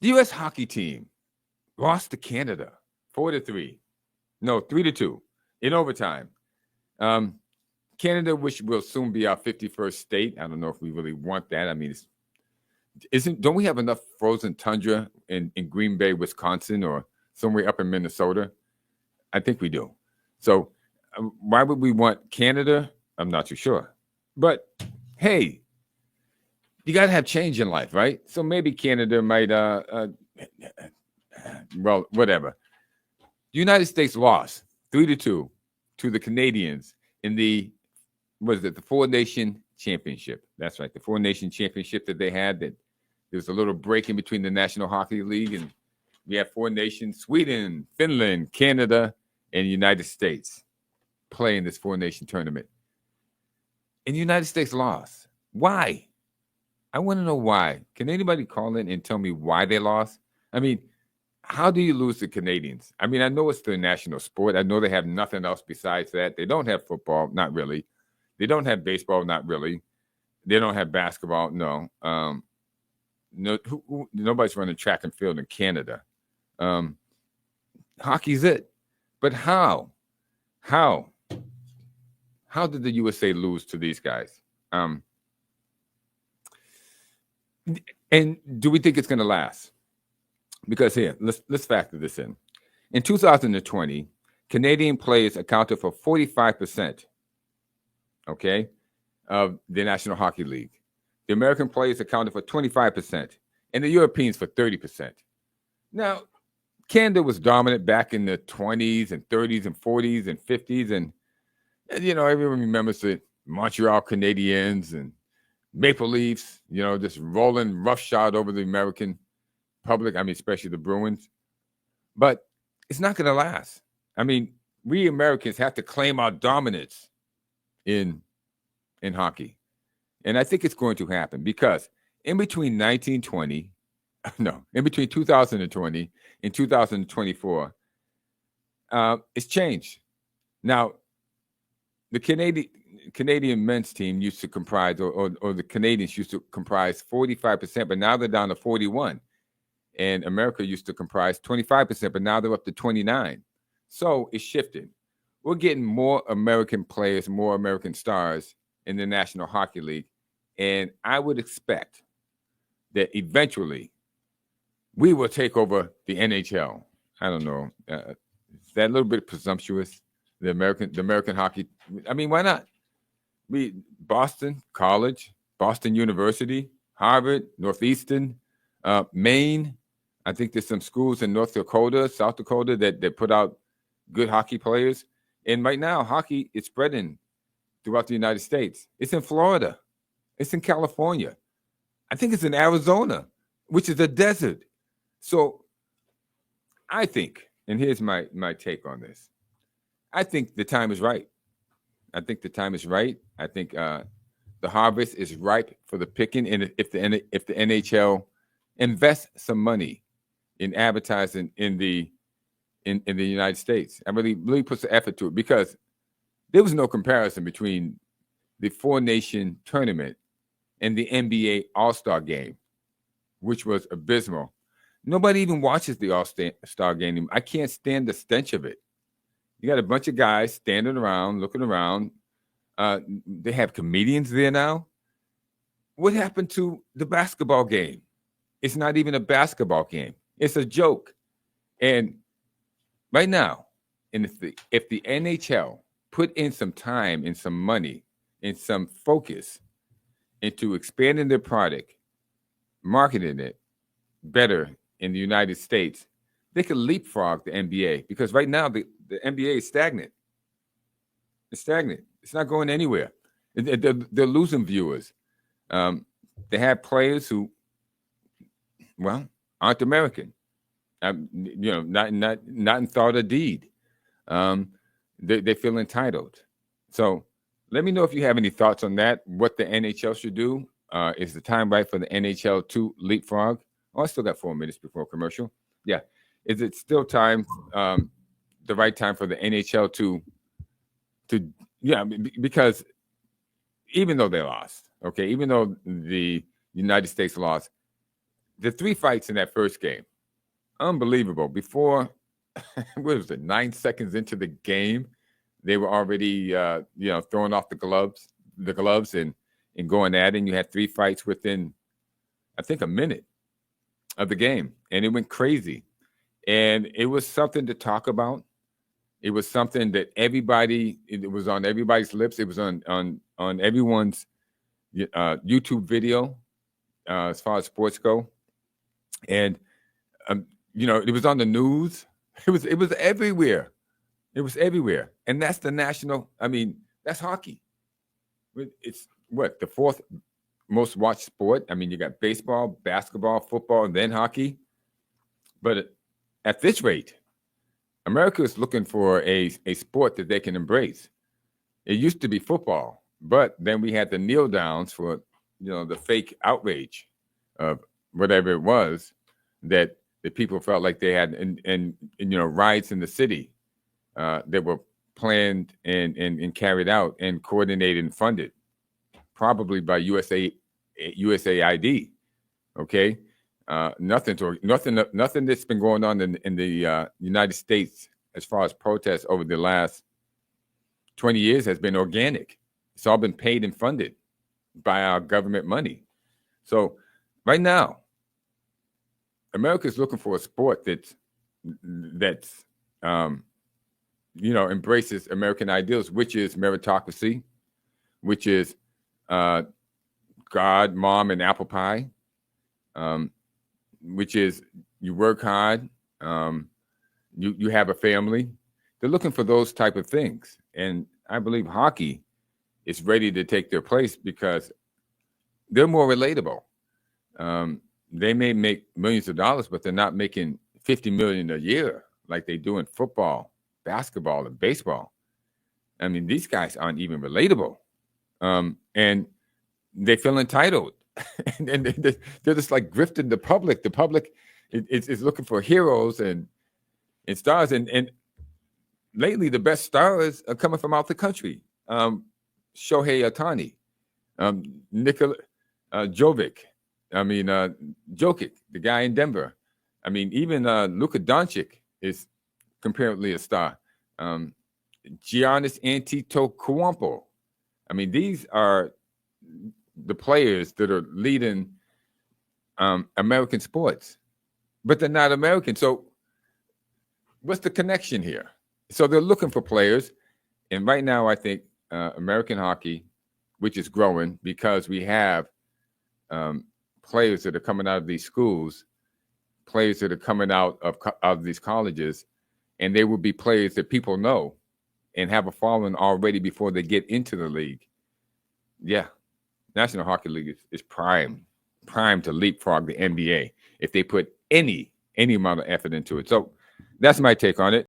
The U.S. hockey team lost to Canada 4-3. No, 3-2 in overtime. Um, Canada, which will soon be our 51st state. I don't know if we really want that. I mean, don't we have enough frozen tundra in Green Bay, Wisconsin, or somewhere up in Minnesota? I think we do. So why would we want Canada? I'm not too sure. But hey, you got to have change in life, right? So maybe Canada might, well, whatever. The United States lost 3-2 to the Canadians in the, what is it, the Four Nation Championship. That's right, the Four Nation Championship that they had. That there was a little break in between the National Hockey League, and we have four nations: Sweden, Finland, Canada, and the United States playing this Four Nation tournament. And the United States lost. Why? I want to know why. Can anybody call in and tell me why they lost? I mean, how do you lose the Canadians? I mean, I know it's their national sport. I know they have nothing else besides that. They don't have football, not really. They don't have baseball, not really. They don't have basketball, no. No, nobody's running track and field in Canada. Hockey's it. But how? How did the USA lose to these guys? And do we think it's going to last? Because here, let's factor this in. In 2020, Canadian players accounted for 45%, okay, of the National Hockey League. The American players accounted for 25%, and the Europeans for 30%. Now, Canada was dominant back in the 20s and 30s and 40s and 50s, and you know, everyone remembers the Montreal Canadiens and Maple Leafs, you know, just rolling roughshod over the American public. I mean, especially the Bruins. But it's not going to last. I mean, we Americans have to claim our dominance in hockey. And I think it's going to happen because in between 2020 and 2024, it's changed. Now, the Canadian men's team used to comprise, or the Canadians used to comprise 45%, but now they're down to 41. And America used to comprise 25%, but now they're up to 29. So it's shifting. We're getting more American players, more American stars in the National Hockey League. And I would expect that eventually we will take over the NHL. I don't know. Is that a little bit presumptuous? The American hockey. I mean, why not? Boston College, Boston University, Harvard, Northeastern, Maine. I think there's some schools in North Dakota, South Dakota that put out good hockey players. And right now, hockey is spreading throughout the United States. It's in Florida. It's in California. I think it's in Arizona, which is a desert. So I think, and here's my take on this. I think the time is right. I think the time is right. I think the harvest is ripe for the picking. And if the NHL invests some money in advertising in the United States, I really puts the effort to it, because there was no comparison between the Four Nation tournament and the NBA All-Star game, which was abysmal. Nobody even watches the All-Star game. I can't stand the stench of it. You got a bunch of guys standing around, looking around. They have comedians there now. What happened to the basketball game? It's not even a basketball game. It's a joke. And right now, and if the NHL put in some time and some money and some focus into expanding their product, marketing it better in the United States, they could leapfrog the NBA, because right now the NBA is stagnant. It's stagnant. It's not going anywhere. They're losing viewers. They have players who, well, aren't American. Not in thought or deed. They feel entitled. So let me know if you have any thoughts on that. What the NHL should do. Is the time right for the NHL to leapfrog? Oh, I still got 4 minutes before commercial. Yeah. Is it still time, the right time for the NHL to because even though they lost, okay, even though the United States lost, the 3 fights in that first game, unbelievable. Before, what was it, 9 seconds into the game, they were already, throwing off the gloves and going at it. And you had 3 fights within, I think, a minute of the game, and it went crazy. And it was something to talk about. It was something that it was on everybody's lips. It was on everyone's YouTube video as far as sports go. And, it was on the news. It was everywhere. It was everywhere. And that's that's hockey. It's the 4th most watched sport. I mean, you got baseball, basketball, football, and then hockey. But at this rate, America is looking for a sport that they can embrace. It used to be football, but then we had the kneel downs for, the fake outrage of whatever it was that the people felt like they had, and riots in the city that were planned and carried out and coordinated and funded, probably by USAID. Okay. Nothing that's been going on in the United States as far as protests over the last 20 years has been organic. It's all been paid and funded by our government money. So right now, America is looking for a sport that's embraces American ideals, which is meritocracy, which is God, mom, and apple pie. Which is you work hard, you have a family. They're looking for those type of things. And I believe hockey is ready to take their place because they're more relatable. They may make millions of dollars, but they're not making $50 million a year like they do in football, basketball, and baseball. I mean, these guys aren't even relatable. And they feel entitled. and they're just like grifting the public. The public is looking for heroes and stars. And lately, the best stars are coming from out the country. Shohei Ohtani, Nikola Jokic. Jokic, the guy in Denver. I mean, even Luka Doncic is comparatively a star. Giannis Antetokounmpo. I mean, these are the players that are leading American sports, but they're not American. So what's the connection here? So they're looking for players. And right now, I think American hockey, which is growing because we have players that are coming out of these schools, players that are coming out of these colleges, and they will be players that people know and have a following already before they get into the league. Yeah. National Hockey League is prime to leapfrog the NBA if they put any amount of effort into it. So that's my take on it.